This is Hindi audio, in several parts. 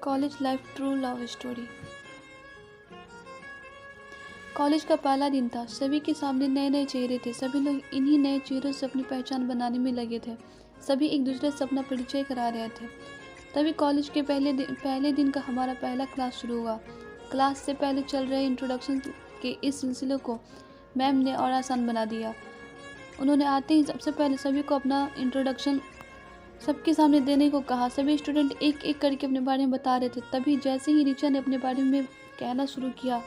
College life true love story. College का पहला दिन था। सभी के सामने नए नए चेहरे थे। सभी लोग इन्हीं नए चेहरों से अपनी पहचान बनाने में लगे थे। सभी एक दूसरे से अपना परिचय करा रहे थे। तभी कॉलेज के पहले दिन का हमारा पहला क्लास शुरू हुआ। क्लास से पहले चल रहे इंट्रोडक्शन के इस सिलसिले को मैम ने और आसान बना दिया। उन्होंने आते ही सबसे पहले सभी को अपना इंट्रोडक्शन सबके सामने देने को कहा। सभी स्टूडेंट एक एक करके अपने बारे में बता रहे थे। तभी जैसे ही ऋचा ने अपने बारे में कहना शुरू किया,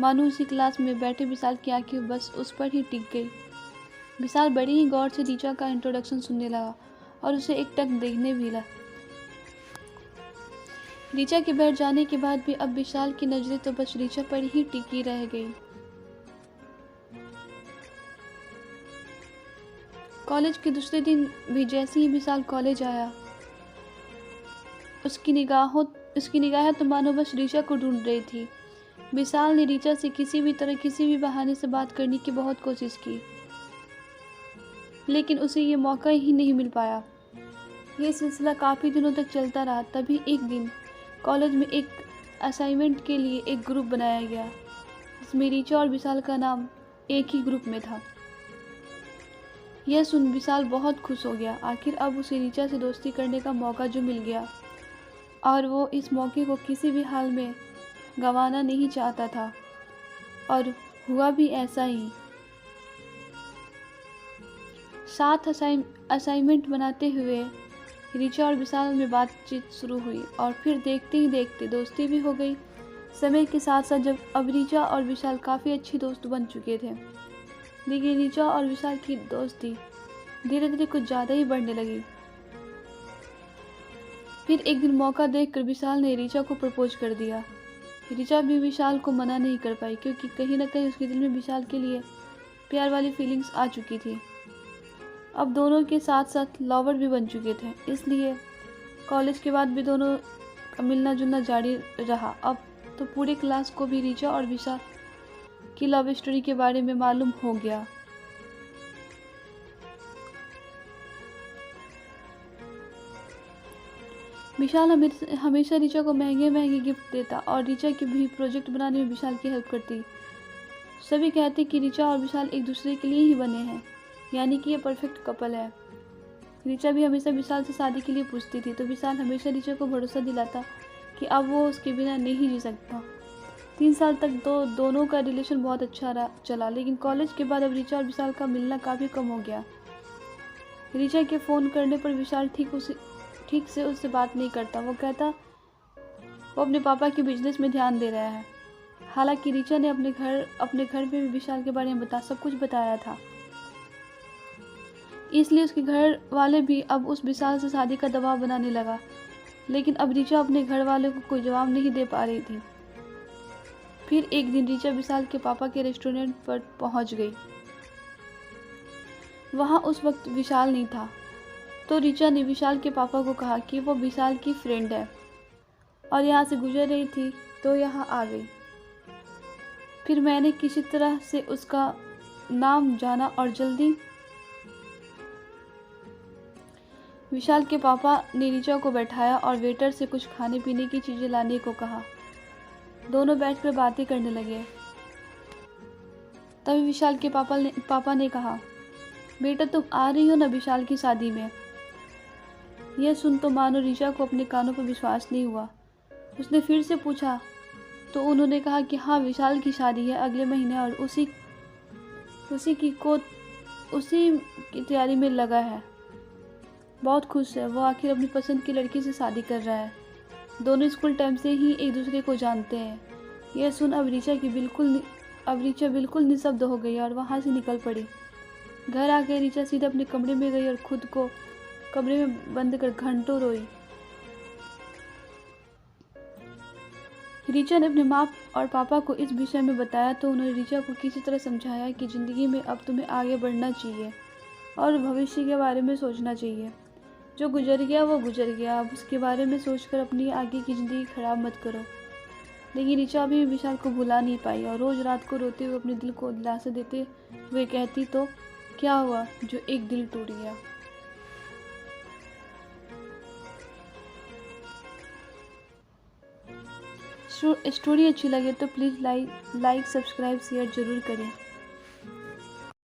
मानो उसी क्लास में बैठे विशाल की आंखें बस उस पर ही टिक गई। विशाल बड़ी ही गौर से ऋचा का इंट्रोडक्शन सुनने लगा और उसे एकटक देखने भी लगा। ऋचा के बैठ जाने के बाद भी अब विशाल की नजरें तो बस ऋचा पर ही टिकी रह गई। कॉलेज के दूसरे दिन भी जैसे ही विशाल कॉलेज आया, उसकी निगाहें तो मानो बस ऋचा को ढूंढ रही थी। विशाल ने ऋचा से किसी भी तरह किसी भी बहाने से बात करने की बहुत कोशिश की, लेकिन उसे ये मौका ही नहीं मिल पाया। ये सिलसिला काफ़ी दिनों तक चलता रहा। तभी एक दिन कॉलेज में एक असाइनमेंट के लिए एक ग्रुप बनाया गया, जिसमें ऋचा और विशाल का नाम एक ही ग्रुप में था। यह सुन विशाल बहुत खुश हो गया। आखिर अब उसे ऋचा से दोस्ती करने का मौका जो मिल गया, और वो इस मौके को किसी भी हाल में गंवाना नहीं चाहता था, और हुआ भी ऐसा ही। साथ असाइनमेंट बनाते हुए ऋचा और विशाल में बातचीत शुरू हुई और फिर देखते ही देखते दोस्ती भी हो गई। समय के साथ साथ जब अब ऋचा और विशाल काफ़ी अच्छी दोस्त बन चुके थे, लेकिन ऋचा और विशाल की दोस्ती धीरे धीरे कुछ ज़्यादा ही बढ़ने लगी। फिर एक दिन मौका देखकर विशाल ने ऋचा को प्रपोज कर दिया। ऋचा भी विशाल को मना नहीं कर पाई, क्योंकि कहीं ना कहीं उसके दिल में विशाल के लिए प्यार वाली फीलिंग्स आ चुकी थी। अब दोनों के साथ साथ लवर भी बन चुके थे, इसलिए कॉलेज के बाद भी दोनों का मिलना जुलना जारी रहा। अब तो पूरे क्लास को भी ऋचा और विशाल की लव स्टोरी के बारे में मालूम हो गया। विशाल हमेशा ऋचा को महंगे महंगे गिफ्ट देता और ऋचा के भी प्रोजेक्ट बनाने में विशाल की हेल्प करती। सभी कहते कि ऋचा और विशाल एक दूसरे के लिए ही बने हैं, यानी कि ये परफेक्ट कपल है। ऋचा भी हमेशा विशाल से शादी के लिए पूछती थी, तो विशाल हमेशा ऋचा को भरोसा दिलाता कि अब वो उसके बिना नहीं जी सकता। 3 साल तक दोनों का रिलेशन बहुत अच्छा चला, लेकिन कॉलेज के बाद अब ऋचा और विशाल का मिलना काफ़ी कम हो गया। ऋचा के फ़ोन करने पर विशाल ठीक से उससे बात नहीं करता। वो कहता वो अपने पापा के बिजनेस में ध्यान दे रहा है। हालांकि ऋचा ने अपने घर में भी विशाल के बारे में सब कुछ बताया था, इसलिए उसके घर वाले भी अब उस विशाल से शादी का दबाव बनाने लगा। लेकिन अब ऋचा अपने घर वालों को कोई जवाब नहीं दे पा रही थी। फिर एक दिन ऋचा विशाल के पापा के रेस्टोरेंट पर पहुंच गई। वहां उस वक्त विशाल नहीं था, तो ऋचा ने विशाल के पापा को कहा कि वो विशाल की फ्रेंड है और यहाँ से गुजर रही थी, तो यहाँ आ गई। फिर मैंने किसी तरह से उसका नाम जाना और जल्दी विशाल के पापा ने ऋचा को बैठाया और वेटर से कुछ खाने पीने की चीज़ें लाने को कहा। दोनों बैठकर बातें करने लगे। तभी विशाल के पापा ने कहा, बेटा तुम आ रही हो ना विशाल की शादी में। यह सुन तो मानो ऋचा को अपने कानों पर विश्वास नहीं हुआ। उसने फिर से पूछा, तो उन्होंने कहा कि हाँ, विशाल की शादी है अगले महीने और उसी की तैयारी में लगा है। बहुत खुश है वो, आखिर अपनी पसंद की लड़की से शादी कर रहा है। दोनों स्कूल टाइम से ही एक दूसरे को जानते हैं। यह सुन अब ऋचा बिल्कुल निशब्द हो गई और वहाँ से निकल पड़ी। घर आ गई ऋचा सीधे अपने कमरे में गई और खुद को कमरे में बंद कर घंटों रोई। ऋचा ने अपने माँ और पापा को इस विषय में बताया, तो उन्होंने ऋचा को किसी तरह समझाया कि ज़िंदगी में अब तुम्हें आगे बढ़ना चाहिए और भविष्य के बारे में सोचना चाहिए। जो गुजर गया वो गुजर गया, अब उसके बारे में सोचकर अपनी आगे की ज़िंदगी खराब मत करो। लेकिन ऋचा भी विशाल को भुला नहीं पाई और रोज़ रात को रोते हुए अपने दिल को दिलासा देते हुए कहती, तो क्या हुआ जो एक दिल टूट गया। स्टोरी अच्छी लगे तो प्लीज़ लाइक सब्सक्राइब शेयर ज़रूर करें।